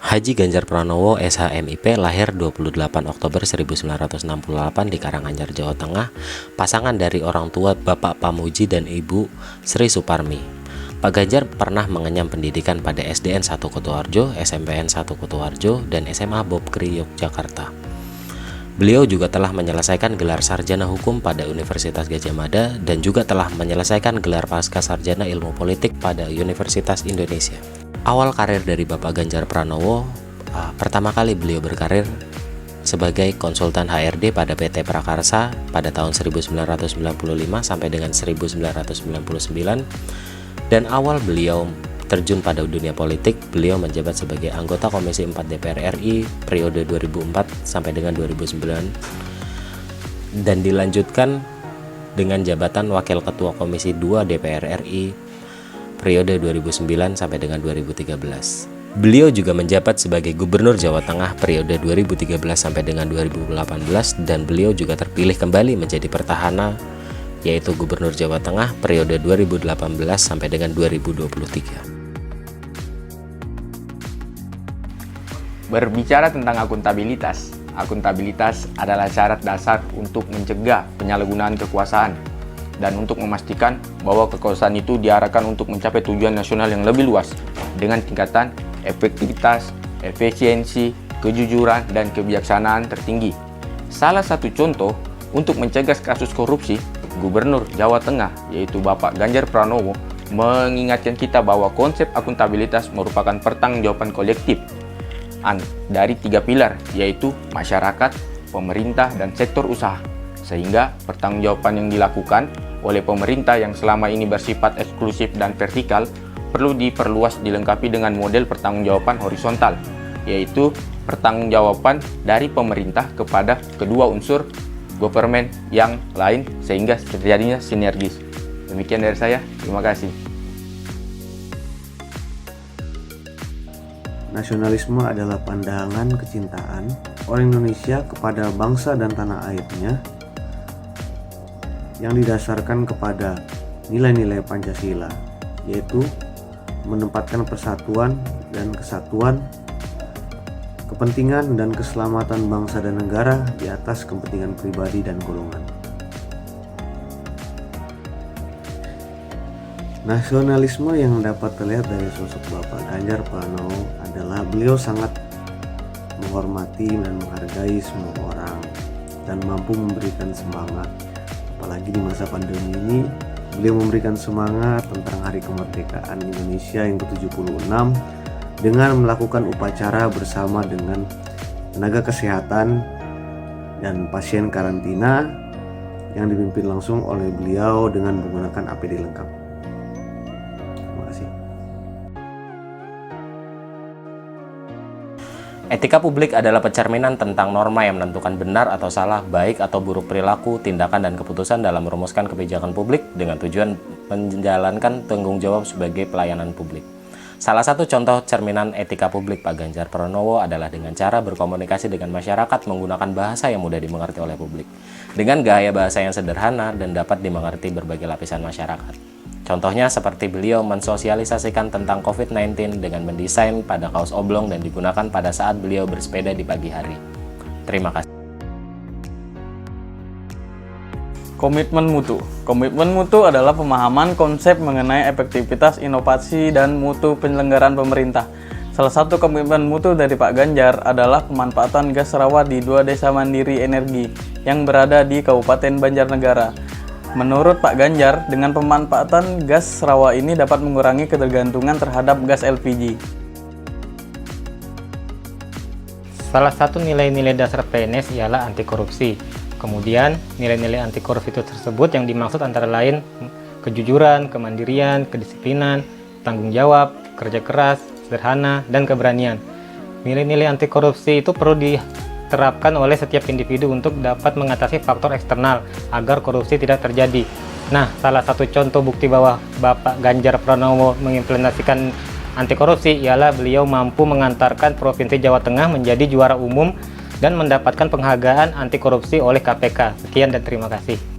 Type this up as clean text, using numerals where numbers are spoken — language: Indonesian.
Haji Ganjar Pranowo SHMIP lahir 28 Oktober 1968 di Karanganyar, Jawa Tengah, pasangan dari orang tua Bapak Pamuji dan Ibu Sri Suparmi. Pak Ganjar pernah mengenyam pendidikan pada SDN 1 Kutoarjo, SMPN 1 Kutoarjo, dan SMA Bob Kri Yogyakarta. Beliau juga telah menyelesaikan gelar sarjana hukum pada Universitas Gadjah Mada dan juga telah menyelesaikan gelar pasca sarjana ilmu politik pada Universitas Indonesia. Awal karir dari Bapak Ganjar Pranowo, pertama kali beliau berkarir sebagai konsultan HRD pada PT Prakarsa pada tahun 1995 sampai dengan 1999, dan awal beliau terjun pada dunia politik, beliau menjabat sebagai anggota Komisi 4 DPR RI periode 2004 sampai dengan 2009, dan dilanjutkan dengan jabatan Wakil Ketua Komisi 2 DPR RI periode 2009 sampai dengan 2013. Beliau juga menjabat sebagai Gubernur Jawa Tengah periode 2013 sampai dengan 2018, dan beliau juga terpilih kembali menjadi petahana, yaitu Gubernur Jawa Tengah periode 2018 sampai dengan 2023. Berbicara tentang akuntabilitas, akuntabilitas adalah syarat dasar untuk mencegah penyalahgunaan kekuasaan dan untuk memastikan bahwa kekuasaan itu diarahkan untuk mencapai tujuan nasional yang lebih luas dengan tingkatan efektivitas, efisiensi, kejujuran, dan kebijaksanaan tertinggi. Salah satu contoh untuk mencegah kasus korupsi, Gubernur Jawa Tengah yaitu Bapak Ganjar Pranowo mengingatkan kita bahwa konsep akuntabilitas merupakan pertanggungjawaban kolektif dari 3 pilar, yaitu masyarakat, pemerintah, dan sektor usaha. Sehingga pertanggungjawaban yang dilakukan oleh pemerintah yang selama ini bersifat eksklusif dan vertikal perlu diperluas dilengkapi dengan model pertanggungjawaban horizontal, yaitu pertanggungjawaban dari pemerintah kepada kedua unsur government yang lain sehingga terjadinya sinergis. Demikian dari saya, terima kasih. Nasionalisme adalah pandangan kecintaan orang Indonesia kepada bangsa dan tanah airnya yang didasarkan kepada nilai-nilai Pancasila, yaitu menempatkan persatuan dan kesatuan, kepentingan dan keselamatan bangsa dan negara di atas kepentingan pribadi dan golongan. Nasionalisme yang dapat terlihat dari sosok Bapak Ganjar Pranowo adalah beliau sangat menghormati dan menghargai semua orang dan mampu memberikan semangat. Apalagi di masa pandemi ini, beliau memberikan semangat tentang Hari Kemerdekaan Indonesia yang ke-76 dengan melakukan upacara bersama dengan tenaga kesehatan dan pasien karantina yang dipimpin langsung oleh beliau dengan menggunakan APD lengkap. Terima kasih. Etika publik adalah pencerminan tentang norma yang menentukan benar atau salah, baik atau buruk perilaku, tindakan, dan keputusan dalam merumuskan kebijakan publik dengan tujuan menjalankan tanggung jawab sebagai pelayanan publik. Salah satu contoh cerminan etika publik Pak Ganjar Pranowo adalah dengan cara berkomunikasi dengan masyarakat menggunakan bahasa yang mudah dimengerti oleh publik, dengan gaya bahasa yang sederhana dan dapat dimengerti berbagai lapisan masyarakat. Contohnya seperti beliau mensosialisasikan tentang COVID-19 dengan mendesain pada kaos oblong dan digunakan pada saat beliau bersepeda di pagi hari. Terima kasih. Komitmen mutu. Komitmen mutu adalah pemahaman konsep mengenai efektivitas, inovasi, dan mutu penyelenggaraan pemerintah. Salah satu komitmen mutu dari Pak Ganjar adalah pemanfaatan gas rawa di 2 desa mandiri energi yang berada di Kabupaten Banjarnegara. Menurut Pak Ganjar, dengan pemanfaatan gas rawa ini dapat mengurangi ketergantungan terhadap gas LPG. Salah satu nilai-nilai dasar PNS ialah anti korupsi. Kemudian, nilai-nilai anti korupsi tersebut yang dimaksud antara lain kejujuran, kemandirian, kedisiplinan, tanggung jawab, kerja keras, sederhana, dan keberanian. Nilai-nilai anti korupsi itu perlu diterapkan oleh setiap individu untuk dapat mengatasi faktor eksternal agar korupsi tidak terjadi. Nah, salah satu contoh bukti bahwa Bapak Ganjar Pranowo mengimplementasikan anti korupsi ialah beliau mampu mengantarkan Provinsi Jawa Tengah menjadi juara umum dan mendapatkan penghargaan anti korupsi oleh KPK. Sekian dan terima kasih.